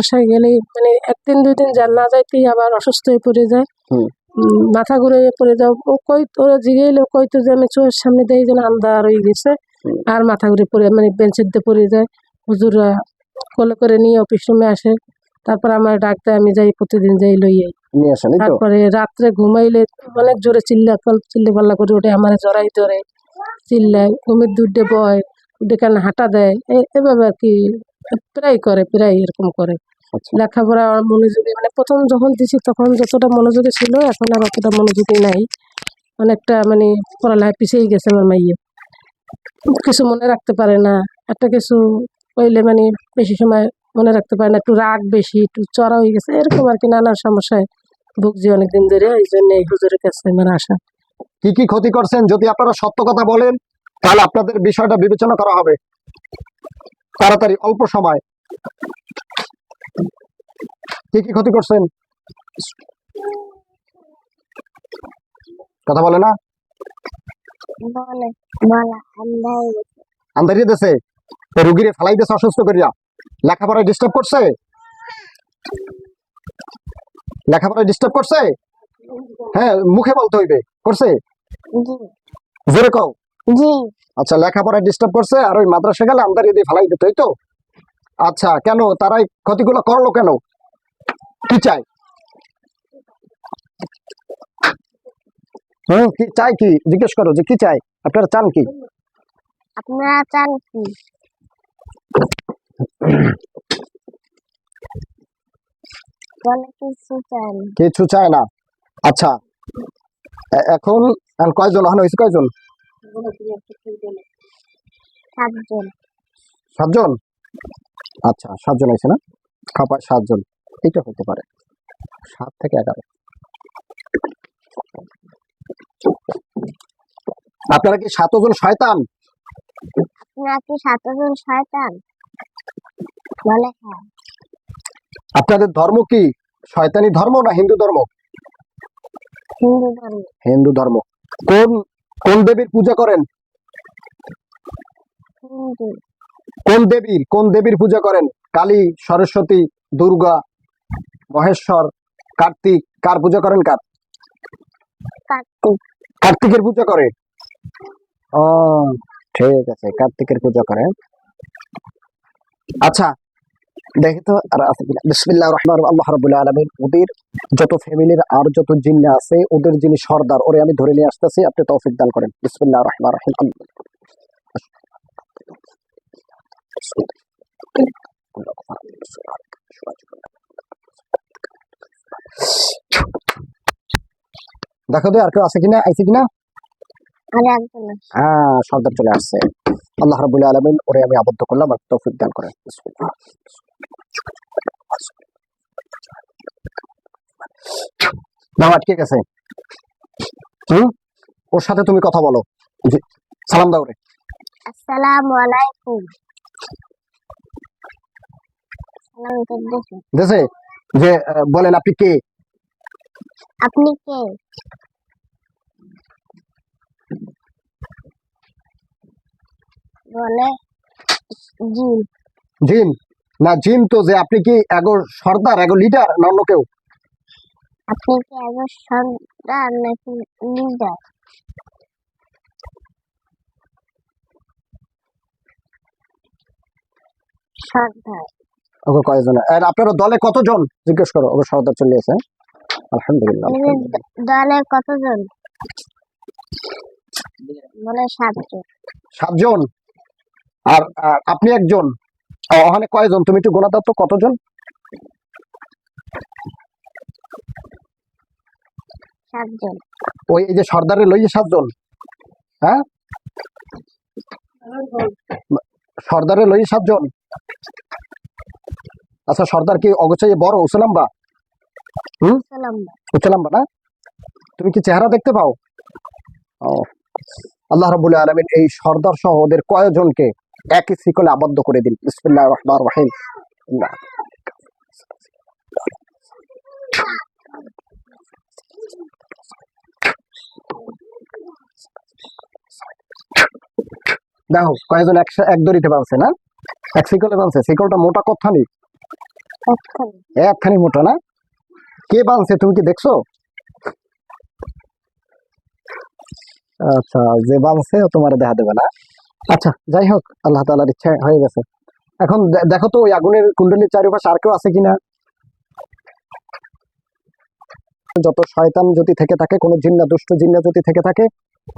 বাসায় গেলেই মানে একদিন দুই দিন না যাইতেই আবার অসুস্থ হয়ে পড়ে যায়, মাথা ঘুরে পড়ে যাও। ও কই তোরা জিগাইলে কইতো যে আমি চোখের সামনে দিয়ে যেন আন্ধার হয়ে গেছে, আর মাথা ঘুরে পড়ে মানে বেঞ্চের দিয়ে পড়ে যায়। হুজুররা কোলে করে নিয়ে অফিস রুমে আসে, তারপর আমার ডাক দেয়, আমি যাই প্রতিদিন যাই লইয়াই। নিয়ে আসেন, এই তো? তারপরে রাত্রে ঘুমাইলে অনেক জোরে চিল্লে পাল্লা করে ওঠে, আমার জড়াই ধরে চিল্লায়, ঘুমের দুধে বয়, উঠে হাঁটা দেয়, এভাবে আর কি প্রায় এরকম করে। আচ্ছা। লেখাপড়া মনোযোগী মানে প্রথম যখন দিছি তখন যতটা মনোযোগী ছিল এখন আর অতটা মনোযোগী নাই, অনেকটা মানে পড়ালেখা পিছিয়ে গেছে আমার মাইয়ে। কিছু মনে রাখতে পারে না, একটা কিছু কইলে মানে বেশি সময় মনে রাখতে পারে না, একটু রাগ বেশি, একটু চড়া হয়ে গেছে, এরকম আর কি নানান সমস্যায় ভুগছি অনেকদিন ধরে। এই জন্য এই হুজুরের কাছে আমার আসা। কি কি ক্ষতি করছেন যদি আপনারা সত্য কথা বলেন তাহলে আপনাদের বিষয়টা বিবেচনা করা হবে তাড়াতাড়ি, অল্প সময়। কি কি ক্ষতি করছেন কথা বলে না? আন্ধারিয়ে দেশে রুগীরে ফেলাই দেশে অসুস্থ করিয়া লেখাপড়ায় ডিস্টার্ব করছে, লেখাপড়ায় ডিস্টার্ব করছে। হ্যাঁ, মুখে বলতে হইবে করছে, জোরে কও। আচ্ছা, লেখাপড়ায় ডিস্টার্ব করছে আর ওই মাদ্রাসা গেলে আন্ধারিয়ে দিয়ে ফেলাই দিত, এই তো? আচ্ছা, কেন তারা এই ক্ষতিগুলো করলো কেন? কি চাই? কি চাই, কি জিজ্ঞেস করো যে কি চাই, আপনারা চান কি? আপনারা চান কি? কিছু চায় না। আচ্ছা, এখন কয়জন হয়েছে, কয়জন? 7 জন। আচ্ছা, 7 জন হয়েছে না? খাপায় 7 জন, এইটা হতে পারে 7 থেকে 11। আপনারা কি 7 জন শয়তান? আপনারা কি 7 জন শয়তান? বলে হ্যাঁ। আপনাদের ধর্ম কি শয়তানি ধর্ম না হিন্দু ধর্ম? হিন্দু ধর্ম। হিন্দু ধর্ম। কোন কোন দেবীর পূজা করেন? হিন্দু। কোন দেবীর পূজা করেন? কালী, সরস্বতী, দুর্গা, মহেশ্বর, কার্তিক? কার পূজা করেন? কার? কার্তিক। কার্তিকের পূজা করে। ও ঠিক আছে, কার্তিকের পূজা করেন। আচ্ছা, দেখি তো আর আছে কিনা। বিসমিল্লাহির রহমানির রহিম। আল্লাহ রাব্বুল আলামিন ওদের যত ফ্যামিলির আর যত জিন্ন আছে ওদের যিনি সর্দার, ওরে আমি ধরে নিয়ে আসতেছি, আপনি তৌফিক দান করেন। বিসমিল্লাহির রহমানির রহিম। দেখো তো আর কেউ আছে কিনা, আইছে কিনা? হ্যাঁ, সর্দার চলে আসছে। আল্লাহ রাব্বুল আলামিন ওরে আমি আবদ্ধ করলাম, আর তৌফিক দান করেন। বিসমিল্লাহ। নাম আটকে গেছে। ওর সাথে তুমি কথা বলো, সালাম দাও রে। আসসালামু আলাইকুম। দেশে যে বলেন আপনি কে? আপনি কে? বলে জিন। জিন না, জিন তো যে আপনি কি এগো সর্দার, এগো লিডার না অন্য কেউ? আপনি কি এগো সর্দার নাকি লিডার? সর্দার। ওকে কয়জন? আর আপনার দলে কতজন জিজ্ঞেস করো। ওকে সর্দার চলে আসে। আলহামদুলিল্লাহ। দলে কতজন? বলে 7 জন। 7 জন। আর আপনি একজন। ওখানে কয়জন তুমি একটু গোনা দাও তো, কতজন? 7 জন। ওই এই যে সর্দারে লইয়ে 7 জন। হ্যাঁ, সর্দারে লইয়ে 7 জন। আচ্ছা, সর্দার কি অগোছাইয়ে বড় উসলাম্বা? উসলাম্বা না? তুমি কি চেহারা দেখতে পাও? আল্লাহ রাব্বুল আলামিন এই সর্দার সহ ওদের কয়জনকে একই শিকলে আবদ্ধ করে দিন। বিসমিল্লাহির রহমানির রহিম। দেখো কয়জন এক দড়িতে বাঁধছে না, এক শিকলে বাঁধছে। শিকলটা মোটা কথা নেই, একখানি একখানি মোটা না? কে বানছে তুমি কি দেখছো? আচ্ছা, যে বানছে ও তোমার দেখা দেবে না। আচ্ছা, যাই হোক, আল্লাহ তাআলার ইচ্ছা হয়ে গেছে। এখন দেখো তো ওই আগুনের কুণ্ডলীর চারিপাশে আর কেউ আছে কিনা। যত শয়তান যদি থেকে থাকে, কোনো জিন্না দুষ্ট জিন্না যদি থেকে থাকে,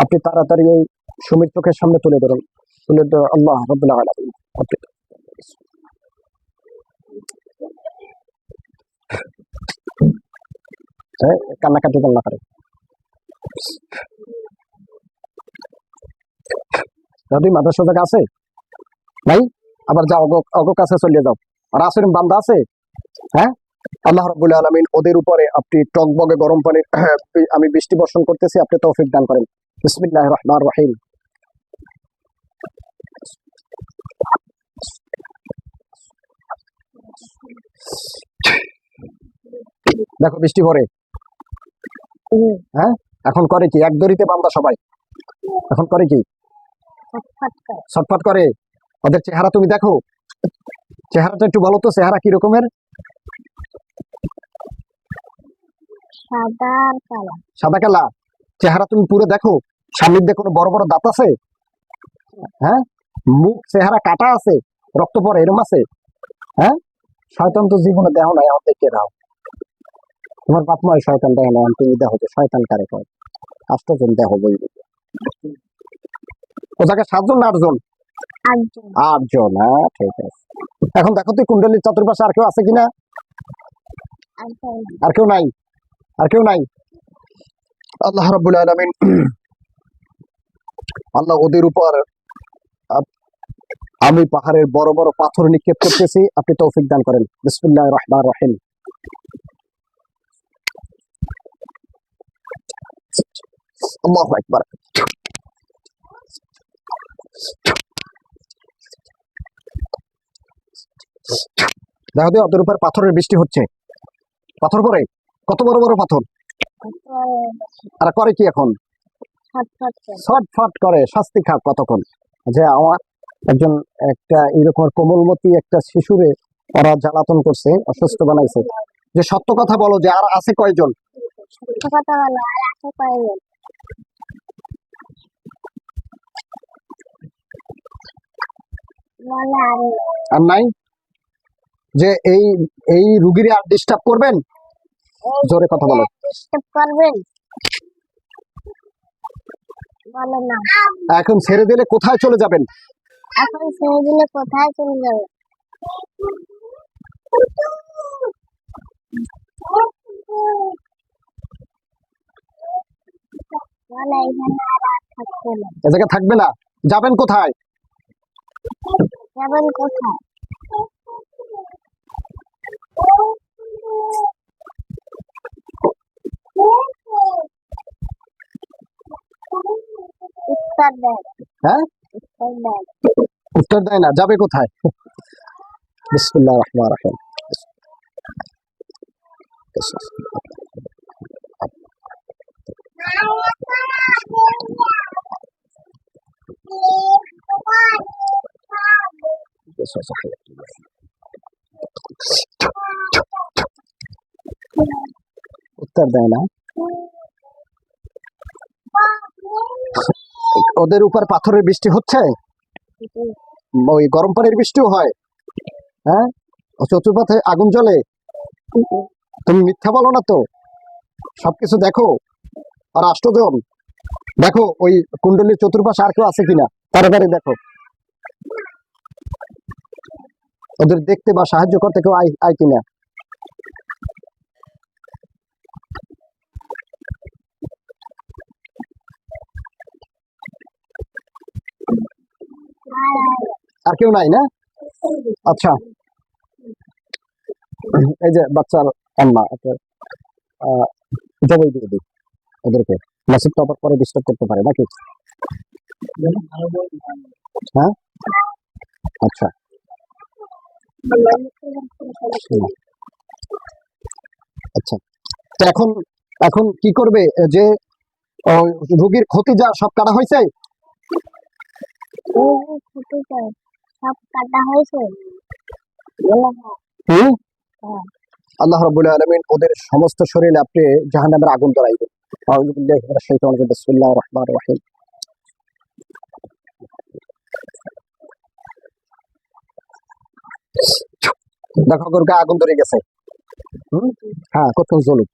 আপনি তাড়াতাড়ি ওই সুমির চোখের সামনে তুলে ধরুন। তুলে ধরুন, আল্লাহ রাব্বুল আলামিন। আপনি কান্নাকাটি না করে। যদি মাদ্রাসা জায়গা আছে নাই, আবার যাও অগ কাছে চলে যাও। আর আসের বান্দা আছে, হ্যাঁ, আল্লাহ রাব্বুল আলামিন ওদের উপরে আপনি টকবগে গরম পানি আমি বৃষ্টি বর্ষণ করতেছি, আপনি তৌফিক দান করেন। বিসমিল্লাহির রহমানির রহিম। দেখো বৃষ্টি পড়ে, হ্যাঁ, এখন করে কি? এক দড়িতে বান্দা সবাই। এখন করে কি? ছটফট করে ছটফট করে। ওদের চেহারা তুমি দেখো, চেহারাটা একটু বলো তো, চেহারা কি রকমের? সাদা আর কালো। সাদা কালা চেহারা তুমি পুরো দেখো। সামনের দিকে কোনো বড় বড় দাঁত আছে? হ্যাঁ, মুখ চেহারা কাটা আছে, রক্ত পড়ে, এরম আছে? হ্যাঁ, শয়তান তো জীবনে দেহ নাই, আমার দেখে দাও। তোমার বাপ মায় শয়তান দেহ নাই, তুমি দেহ যে শয়তান কারে কয়? আষ্টজন দেহ বই। ও জায়গায় 7 জন না 8 জন? আটজন 8 জন, হ্যাঁ ঠিক আছে। এখন দেখো তুই কুণ্ডলীর চতুর্পাশে আর কেউ আছে কিনা। আটজন আর কেউ নাই, আর কেউ নাই। আল্লাহ রাব্বুল আলামিন, আল্লাহ ওদের উপর আমি পাহাড়ের বড় বড় পাথর নিক্ষেপ করতেছি, আপনি তৌফিক দান করেন। বিসমিল্লাহির রহমানির রহিম। আল্লাহু আকবার। দেখো তো ওদের উপর পাথরের বৃষ্টি হচ্ছে, পাথর পড়ে, কত বড় বড় পাথর। আর করে কি এখন? ছটফট করে ছটফট করে, শাস্তি খাক কতক্ষণ। যে আমার একজন একটা এরকম কোমলমতি একটা শিশুরে ওরা জ্বালাতন করছে, অসুস্থ বানাইছে। যে সত্য কথা বলো, যে আর আছে কয়জন? সত্য কথা বলো, আর আছে কয়জন? বলে আরে আর নাই? যে এই এই রুগীরে আর ডিস্টার্ব করবেন? জোরে কথা বলো। ডিস্টার্ব করবেন? বলে না। এখন ছেড়ে দিলে কোথায় চলে যাবেন? এখন ছেড়ে দিলে কোথায় চলে যাবে? বলে এখানে আর থাকবে না। এ জায়গায় থাকবে না, যাবেন কোথায়? যাবেন কোথায়? উত্তর দেয় হ্যাঁ, উত্তর দেয় উত্তর দেয় না, যাবে কোথায়? বিসমিল্লাহির রহমানির রহিম। উত্তর দেয় না। ওদের উপর পাথরের বৃষ্টি হচ্ছে, ওই গরম পানির বৃষ্টিও হয়। হ্যাঁ, ও চতুর্পাশে আগুন জ্বলে। তুমি মিথ্যা বলো না তো, সবকিছু দেখো। আর 8 জন দেখো ওই কুণ্ডলীর চতুর্পাশে আর কেউ আছে কিনা, তাড়াতাড়ি দেখো। ওদের দেখতে বা সাহায্য করতে কেউ আয় কিনা। আর কেউ নাই না? আচ্ছা, এই যে বাচ্চার আম্মা জবাই দিয়ে দিই ওদেরকে। মাসিক তো আবার পরে ডিস্টার্ব করতে পারে নাকি? হ্যাঁ, আচ্ছা। আচ্ছা, তো এখন এখন কি করবে? যে রোগীর ক্ষতি যা সব কাটা হয়েছে? ছুটি যায় সব কাটা হয়েছে? বলে হ্যাঁ। হুম, হ্যাঁ। আল্লাহ রাব্বুল আলামিন ওদের সমস্ত শরীরে আপনি জাহান্নামের আগুন ধরাইবেন। আউযু বিল্লাহি মিনাশ শাইতানির রাজিম। বিসমিল্লাহির রহমানির রহিম। দেখো গরুকে আগুন ধরে গেছে। হ্যাঁ, কত জলুক।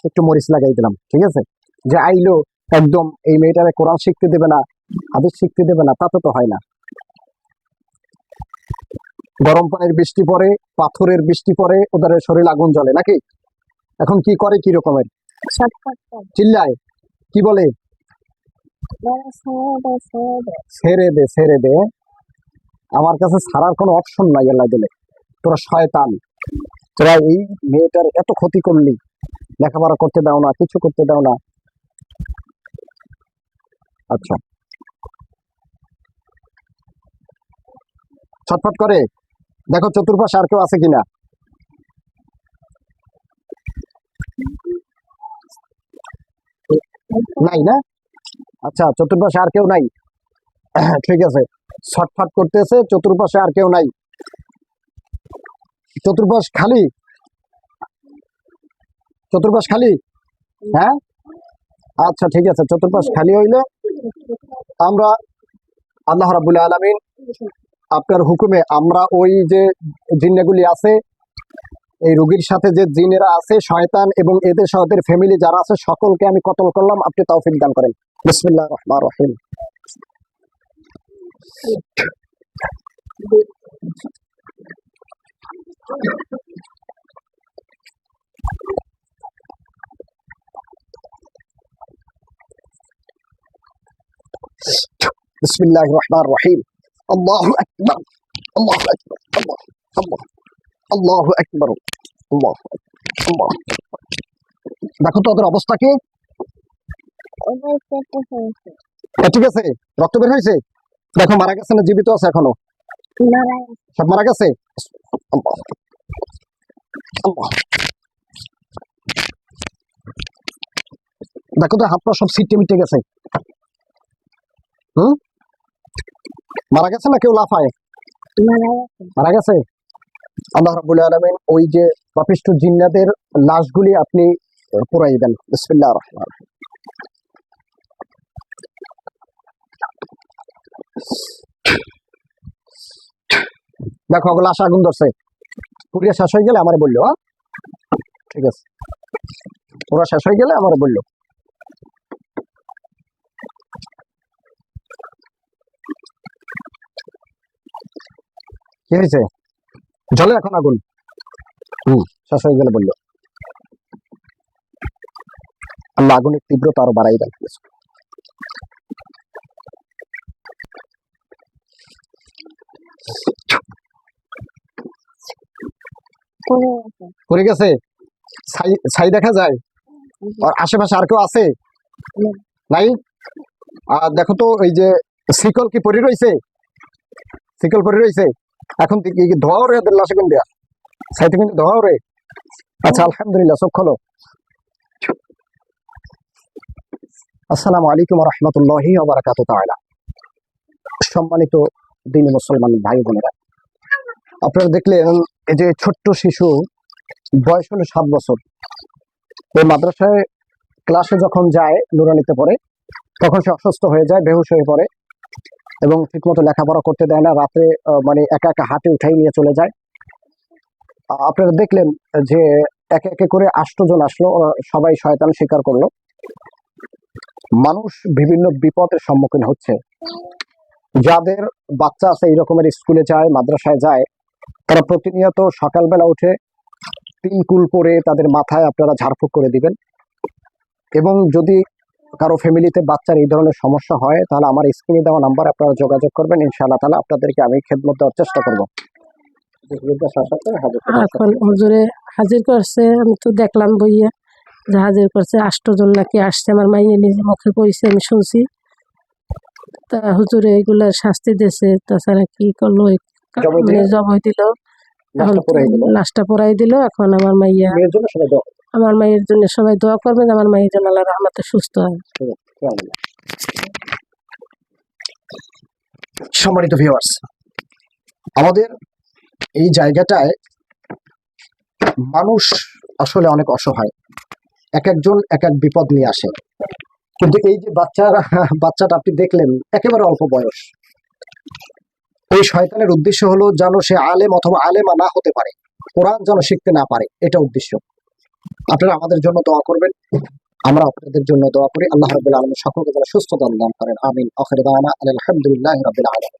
একটু মরিচ লাগাই দিলাম, ঠিক আছে? যে আইলো একদম এই মেয়েটারে কোরআন শিখতে দেবে না, হাদিস শিখতে দেবে না, তা তো হয় না। গরম পানির বৃষ্টি পড়ে, পাথরের বৃষ্টি পড়ে, ওদের শরীর আগুন জ্বলে নাকি? এখন কি করে, কি রকমের শর্টকাট করে চিল্লায়, কি বলে? বলে ছেড়ে দে। ছেড়ে দে, ছেড়ে দে। আমার কাছে ছাড়ার কোনো অপশন নাই আল্লাহ দিলে। তোরা শয়তান, তোরা এই মেয়েটার এত ক্ষতি করলি, লেখাপড়া করতে দাও না, কিছু করতে দাও না। আচ্ছা, ছটফট করে। দেখো চতুর্পাশে আর কেউ আছে কিনা। নাই না? আচ্ছা, চতুর্পাশে আর কেউ নাই। ঠিক আছে, ছটফট করতেছে, চতুর্পাশে আর কেউ নাই, চতুর্পাশ খালি, চতুর্পাশ খালি। হ্যাঁ, আচ্ছা ঠিক আছে, চতুর্পাশ খালি হইলে আমরা আল্লাহ রাব্বুল আলামিন আপনার হুকুমে আমরা ওই যে জিন্নাগুলি আছে, এই রোগীর সাথে যে জিনেরা আছে, শয়তান এবং এদের সাথে ফ্যামিলি যারা আছে, সকলকে আমি কতল করলাম। আপনি তৌফিক দান করেন। বিসমিল্লাহির রহমানির রহিম। বিসমিল্লাহির রহমানির রহিম। আল্লাহু আকবার, আল্লাহু আকবার, আল্লাহ, আল্লাহ, আল্লাহু আকবার, আল্লাহ, আল্লাহ। দেখো তো ওদের অবস্থা কি। ওদের পেটে হয়েছে ঠিক আছে, রক্ত বের হয়েছে। দেখো মারা গেছে না জীবিত আছে এখনো? মারা গেছে। সব মারা গেছে। আল্লাহ, আল্লাহ। দেখো তো হাত পা সব ছিটে মিটে গেছে। মারা গেছে না কেউ লাফায়? মারা গেছে। মারা গেছে। আল্লাহ রাব্বুল আলামিন ওই যে পাপিষ্ঠ জিন্নাতের লাশগুলি আপনি পুরাই দেন। বিসমিল্লাহির রহমানির রহিম। দেখো ওগুলো লাশ আগুন ধরছে, পুরিয়া শেষ হয়ে গেলে আমারে বললো। হ্যাঁ, ঠিক আছে, পুরা শেষ হয়ে গেলে আমারে বললো। কি হয়েছে? জলে এখন আগুন। শেষ হয়ে গেলে বললো। আল্লাহ আগুনের তীব্রতা আরো বাড়াই দেন। পড়ে গেছে। পড়ে গেছে। ছাই দেখা যায়। আর আশেপাশে আর কেউ আছে? নাই। আর দেখো তো এই যে শিকল কি পড়ে রয়েছে? শিকল পড়ে রয়েছে। এখন কি ধোয়া রে এদের লাশে কোন দেয়া? ছাইতে কিন্তু ধোয়া রে। আচ্ছা, আলহামদুলিল্লাহ, চোখ খোলো। আসসালামু আলাইকুম ওয়া রাহমাতুল্লাহি ওয়া বারাকাতুহু তাআলা। সম্মানিত দিনী মুসলমান ভাই বোনেরা, আপনারা দেখলেন এই যে ছোট্ট শিশু, বয়স হলো 7 বছর। এই মাদ্রাসায় ক্লাসে যখন যায়, নুরানিতে পড়ে, তখন সে অসুস্থ হয়ে যায়, বেহুশ হয়ে পড়ে এবং ঠিকমতো লেখাপড়া করতে দেয় না। রাতে মানে একা একা হাতে উঠাই নিয়ে চলে যায়। আপনারা দেখলেন যে একে একে করে 8 জন আসলো, সবাই শয়তান স্বীকার করলো। মানুষ বিভিন্ন বিপদের সম্মুখীন হচ্ছে। যাদের বাচ্চা আছে এই রকমের স্কুলে যায়, মাদ্রাসায় যায়, তারা প্রতিনিয়ত সকালবেলা উঠে 3 কুল পরে তাদের মাথায় আপনারা ঝাড়ফুঁক করে দিবেন। এবং যদি কারো ফ্যামিলিতে বাচ্চার এই ধরনের সমস্যা হয়, তাহলে আমার স্ক্রিনে দেওয়া নাম্বার আপনারা যোগাযোগ করবেন। ইনশাআল্লাহ তাআলা আপনাদেরকে আমি খেদমত দেওয়ার চেষ্টা করবো। এখন হুজুরে হাজির করছে, আমি তো দেখলাম বইয়ে যে হাজির করছে 8 জন নাকি আসছে, আমার মাইয়ে নিজে মুখে কইছে, আমি শুনছি। তা হুজুরে এগুলা শাস্তি দিয়েছে, তাছাড়া কি করলো, মানে জবাই দিল, লাশটা পরাই দিল। এখন আমার মাইয়া, আমার মায়ের জন্য সবাই দোয়া করবেন, আমার মায়ের জন্য আল্লাহর রহমতে সুস্থ হয়। সম্মানিত ভিউয়ার্স, আমাদের এই জায়গাটায় মানুষ আসলে অনেক অসহায়, এক একজন এক এক বিপদ নিয়ে আসে। কিন্তু এই যে বাচ্চাটা আপনি দেখলেন একেবারে অল্প বয়স, ওই শয়তানের উদ্দেশ্য হলো যেন সে আলেম অথবা আলেমা না হতে পারে, কোরআন যেন শিখতে না পারে, এটা উদ্দেশ্য। আপনারা আমাদের জন্য দোয়া করবেন, আমরা আপনাদের জন্য দোয়া করি। আল্লাহ রাব্বুল আলামিন সকলকে যেন সুস্থতা দান করেন। আমিন। আখির দাওয়ানা আলহামদুলিল্লাহি রাব্বিল আলামিন।